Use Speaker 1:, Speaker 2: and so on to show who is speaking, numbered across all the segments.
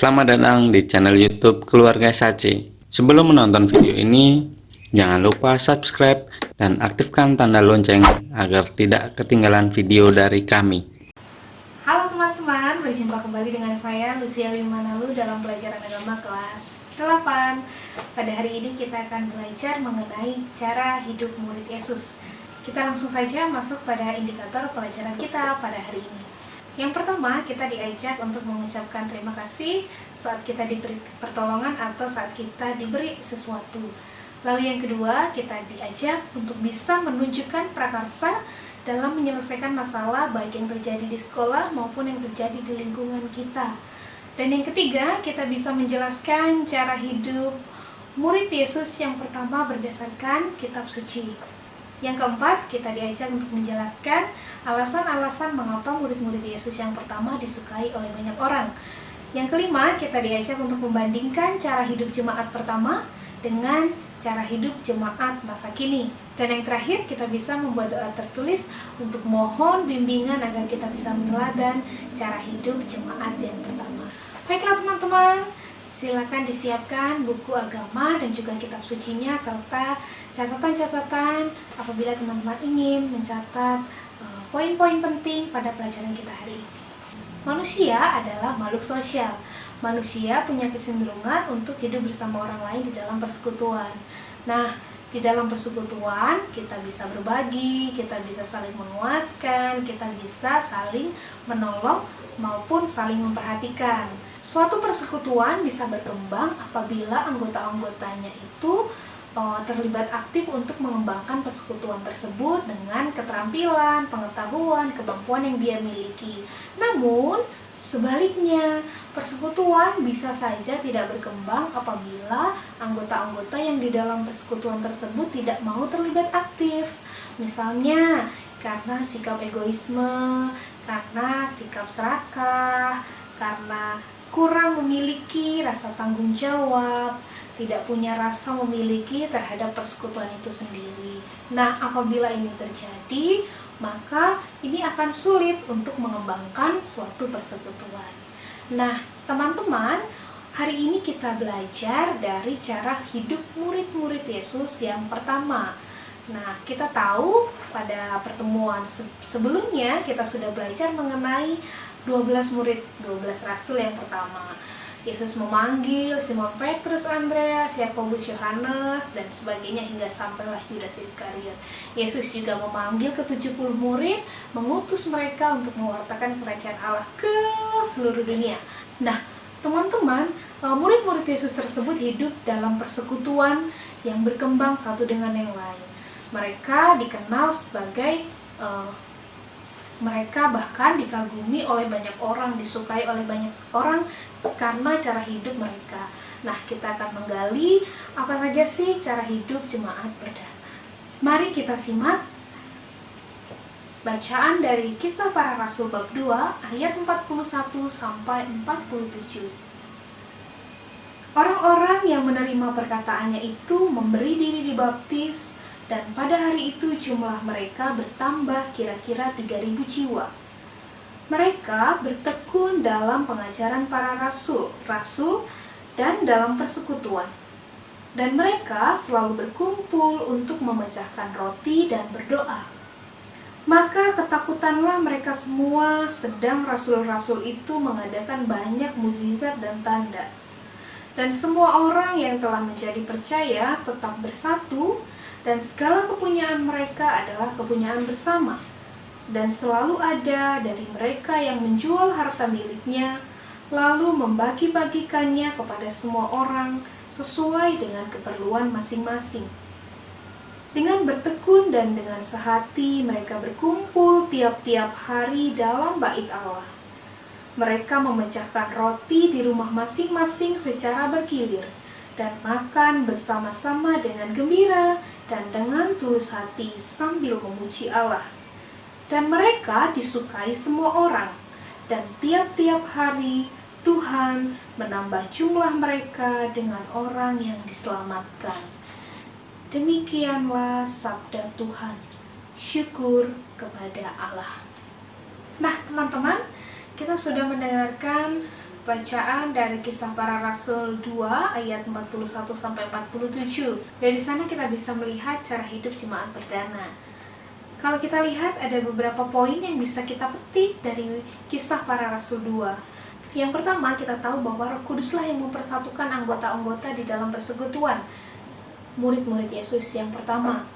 Speaker 1: Selamat datang di channel YouTube Keluarga Saci. Sebelum menonton video ini, jangan lupa subscribe dan aktifkan tanda lonceng agar tidak ketinggalan video dari kami.
Speaker 2: Halo teman-teman, berjumpa kembali dengan saya Lucia Wimanalu dalam pelajaran agama kelas 8. Pada hari ini kita akan belajar mengenai cara hidup murid Yesus. Kita langsung saja masuk pada indikator pelajaran kita pada hari ini. Yang pertama, kita diajak untuk mengucapkan terima kasih saat kita diberi pertolongan atau saat kita diberi sesuatu. Lalu yang kedua, kita diajak untuk bisa menunjukkan prakarsa dalam menyelesaikan masalah baik yang terjadi di sekolah maupun yang terjadi di lingkungan kita. Dan yang ketiga, kita bisa menjelaskan cara hidup murid Yesus yang pertama berdasarkan kitab suci. Yang keempat, kita diajak untuk menjelaskan alasan-alasan mengapa murid-murid Yesus yang pertama disukai oleh banyak orang. Yang kelima, kita diajak untuk membandingkan cara hidup jemaat pertama dengan cara hidup jemaat masa kini. Dan yang terakhir, kita bisa membuat doa tertulis untuk mohon bimbingan agar kita bisa meneladani cara hidup jemaat yang pertama. Baiklah teman-teman, silakan disiapkan buku agama dan juga kitab sucinya serta catatan-catatan apabila teman-teman ingin mencatat poin-poin penting pada pelajaran kita hari ini. Manusia adalah makhluk sosial. Manusia punya kecenderungan untuk hidup bersama orang lain di dalam persekutuan. Nah, di dalam persekutuan kita bisa berbagi, kita bisa saling menguatkan, kita bisa saling menolong maupun saling memperhatikan. Suatu persekutuan bisa berkembang apabila anggota-anggotanya itu terlibat aktif untuk mengembangkan persekutuan tersebut dengan keterampilan, pengetahuan, kemampuan yang dia miliki. Namun, sebaliknya, persekutuan bisa saja tidak berkembang apabila anggota-anggota yang di dalam persekutuan tersebut tidak mau terlibat aktif. Misalnya, karena sikap egoisme, karena sikap serakah, karena kurang memiliki rasa tanggung jawab, tidak punya rasa memiliki terhadap persekutuan itu sendiri. Nah, apabila ini terjadi, maka ini akan sulit untuk mengembangkan suatu persekutuan. Nah, teman-teman, hari ini kita belajar dari cara hidup murid-murid Yesus yang pertama. Nah, kita tahu pada pertemuan sebelumnya kita sudah belajar mengenai 12 murid, 12 rasul yang pertama. Yesus memanggil Simon Petrus, Andreas, Yakobus, Yohanes, dan sebagainya hingga sampailah Yudas Iskariot. Yesus juga memanggil ke-70 murid, mengutus mereka untuk mewartakan kerajaan Allah ke seluruh dunia. Nah, teman-teman, murid-murid Yesus tersebut hidup dalam persekutuan yang berkembang satu dengan yang lain. Mereka dikenal sebagai mereka bahkan dikagumi oleh banyak orang, disukai oleh banyak orang karena cara hidup mereka. Nah, kita akan menggali apa saja sih cara hidup jemaat perdana. Mari kita simak bacaan dari Kisah Para Rasul bab 2 ayat 41 sampai 47. Orang-orang yang menerima perkataannya itu memberi diri dibaptis, dan pada hari itu jumlah mereka bertambah kira-kira 3.000 jiwa. Mereka bertekun dalam pengajaran para rasul dan dalam persekutuan. Dan mereka selalu berkumpul untuk memecahkan roti dan berdoa. Maka ketakutanlah mereka semua, sedang rasul-rasul itu mengadakan banyak mukjizat dan tanda. Dan semua orang yang telah menjadi percaya tetap bersatu, dan segala kepunyaan mereka adalah kepunyaan bersama. Dan selalu ada dari mereka yang menjual harta miliknya, lalu membagi-bagikannya kepada semua orang sesuai dengan keperluan masing-masing. Dengan bertekun dan dengan sehati mereka berkumpul tiap-tiap hari dalam bait Allah. Mereka memecahkan roti di rumah masing-masing secara bergilir, dan makan bersama-sama dengan gembira dan dengan tulus hati sambil memuji Allah. Dan mereka disukai semua orang, dan tiap-tiap hari Tuhan menambah jumlah mereka dengan orang yang diselamatkan. Demikianlah sabda Tuhan. Syukur kepada Allah. Nah, teman-teman, kita sudah mendengarkan bacaan dari Kisah Para Rasul 2 ayat 41 sampai 47. Dari sana kita bisa melihat cara hidup jemaat perdana. Kalau kita lihat ada beberapa poin yang bisa kita petik dari Kisah Para Rasul 2. Yang pertama, kita tahu bahwa Roh Kuduslah yang mempersatukan anggota-anggota di dalam persekutuan murid-murid Yesus yang pertama.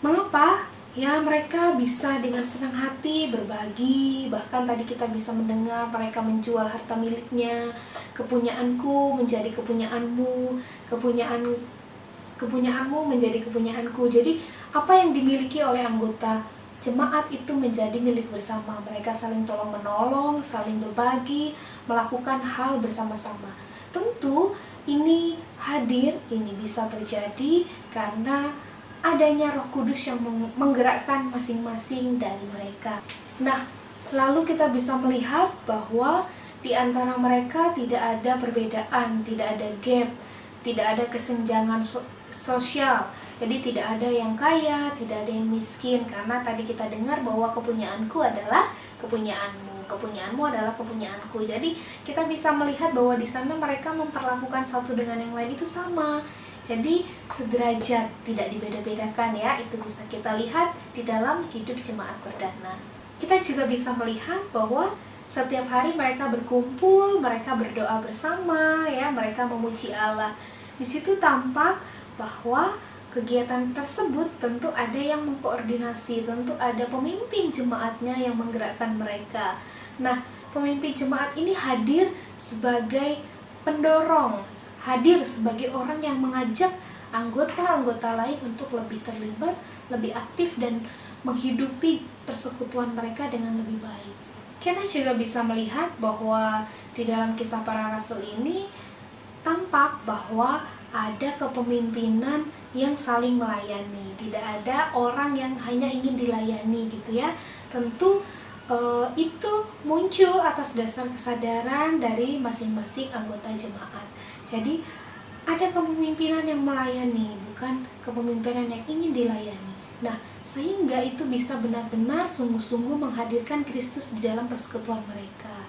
Speaker 2: Mengapa? Ya, mereka bisa dengan senang hati berbagi. Bahkan tadi kita bisa mendengar mereka menjual harta miliknya. Kepunyaanku menjadi kepunyaanmu, kepunyaanmu menjadi kepunyaanku. Jadi apa yang dimiliki oleh anggota jemaat itu menjadi milik bersama. Mereka saling tolong menolong, saling berbagi, melakukan hal bersama-sama. Tentu ini bisa terjadi karena adanya Roh Kudus yang menggerakkan masing-masing dari mereka. Nah, lalu kita bisa melihat bahwa di antara mereka tidak ada perbedaan, tidak ada gap, tidak ada kesenjangan sosial. Jadi tidak ada yang kaya, tidak ada yang miskin, karena tadi kita dengar bahwa kepunyaanku adalah kepunyaanmu, kepunyaanmu adalah kepunyaanku. Jadi kita bisa melihat bahwa di sana mereka memperlakukan satu dengan yang lain itu sama. Jadi sederajat, tidak dibeda-bedakan ya. Itu bisa kita lihat di dalam hidup jemaat perdana. Kita juga bisa melihat bahwa setiap hari mereka berkumpul, mereka berdoa bersama ya, mereka memuji Allah. Di situ tampak bahwa kegiatan tersebut tentu ada yang mengkoordinasi, tentu ada pemimpin jemaatnya yang menggerakkan mereka. Nah, pemimpin jemaat ini hadir sebagai pendorong, hadir sebagai orang yang mengajak anggota-anggota lain untuk lebih terlibat, lebih aktif dan menghidupi persekutuan mereka dengan lebih baik. Kita juga bisa melihat bahwa di dalam Kisah Para Rasul ini tampak bahwa ada kepemimpinan yang saling melayani. Tidak ada orang yang hanya ingin dilayani gitu ya. Tentu itu muncul atas dasar kesadaran dari masing-masing anggota jemaat. Jadi ada kepemimpinan yang melayani, bukan kepemimpinan yang ingin dilayani. Nah, sehingga itu bisa benar-benar sungguh-sungguh menghadirkan Kristus di dalam persekutuan mereka.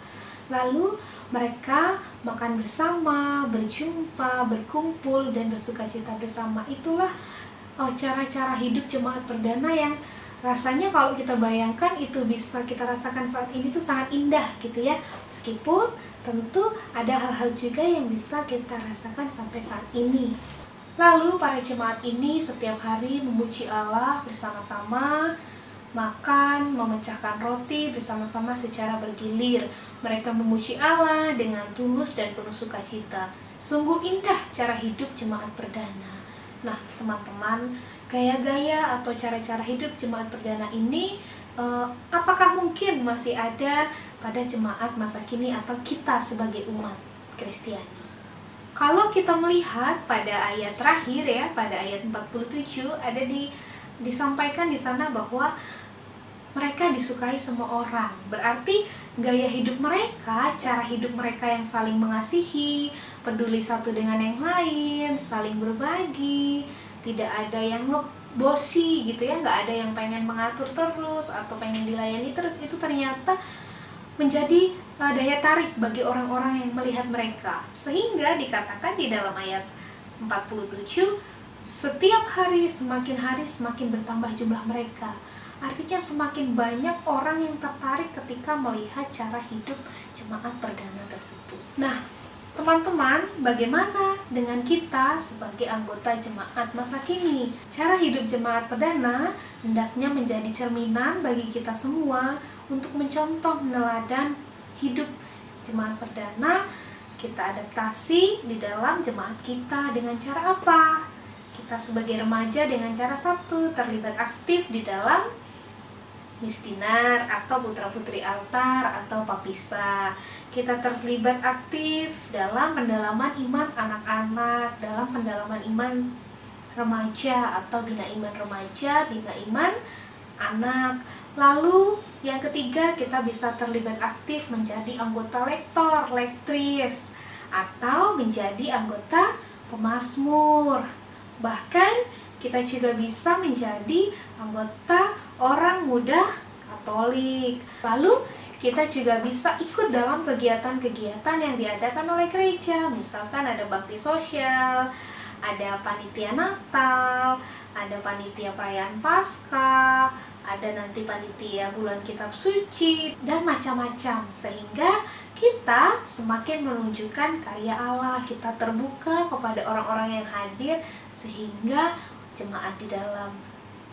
Speaker 2: Lalu mereka makan bersama, berjumpa, berkumpul, dan bersukacita bersama. Itulah cara-cara hidup jemaat perdana yang rasanya kalau kita bayangkan itu bisa kita rasakan saat ini tuh sangat indah gitu ya. Meskipun tentu ada hal-hal juga yang bisa kita rasakan sampai saat ini. Lalu para jemaat ini setiap hari memuji Allah bersama-sama, makan, memecahkan roti bersama-sama secara bergilir. Mereka memuji Allah dengan tulus dan penuh sukacita. Sungguh indah cara hidup jemaat perdana. Nah, teman-teman, gaya-gaya atau cara-cara hidup jemaat perdana ini apakah mungkin masih ada pada jemaat masa kini atau kita sebagai umat Kristiani? Kalau kita melihat pada ayat terakhir ya, pada ayat 47 ada disampaikan di sana bahwa mereka disukai semua orang. Berarti gaya hidup mereka, cara hidup mereka yang saling mengasihi, peduli satu dengan yang lain, saling berbagi, tidak ada yang ngebosi gitu ya, nggak ada yang pengen mengatur terus atau pengen dilayani terus. Itu ternyata menjadi daya tarik bagi orang-orang yang melihat mereka. Sehingga dikatakan di dalam ayat 47, setiap hari semakin bertambah jumlah mereka. Artinya semakin banyak orang yang tertarik ketika melihat cara hidup jemaat perdana tersebut. Nah, teman-teman, bagaimana dengan kita sebagai anggota jemaat masa kini? Cara hidup jemaat perdana hendaknya menjadi cerminan bagi kita semua untuk mencontoh meneladan hidup jemaat perdana. Kita adaptasi di dalam jemaat kita dengan cara apa? Kita sebagai remaja dengan cara satu, terlibat aktif di dalam misdinar atau putra-putri altar atau papisa. Kita terlibat aktif dalam pendalaman iman anak-anak, dalam pendalaman iman remaja atau bina iman remaja, bina iman anak. Lalu yang ketiga, kita bisa terlibat aktif menjadi anggota lektor, lektris, atau menjadi anggota pemazmur. Bahkan kita juga bisa menjadi anggota orang muda Katolik. Lalu kita juga bisa ikut dalam kegiatan-kegiatan yang diadakan oleh gereja. Misalkan ada bakti sosial, ada panitia Natal, ada panitia perayaan Paskah, ada nanti panitia bulan kitab suci, dan macam-macam. Sehingga kita semakin menunjukkan karya Allah, kita terbuka kepada orang-orang yang hadir, sehingga jemaat di dalam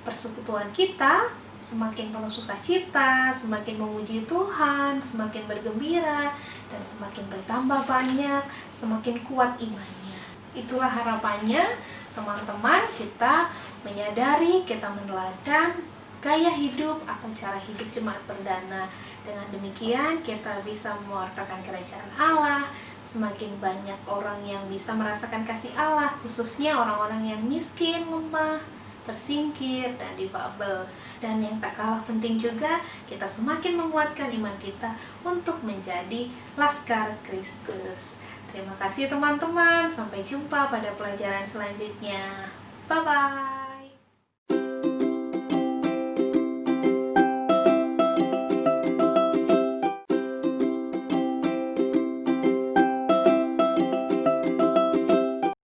Speaker 2: persekutuan kita semakin penuh sukacita, semakin memuji Tuhan, semakin bergembira, dan semakin bertambah banyak, semakin kuat imannya. Itulah harapannya teman-teman, kita menyadari, kita meneladani gaya hidup atau cara hidup jemaat perdana. Dengan demikian kita bisa mewartakan kerajaan Allah, semakin banyak orang yang bisa merasakan kasih Allah, khususnya orang-orang yang miskin, lemah, tersingkir, dan difabel. Dan yang tak kalah penting juga, kita semakin menguatkan iman kita untuk menjadi Laskar Kristus. Terima kasih teman-teman, sampai jumpa pada pelajaran selanjutnya. Bye-bye.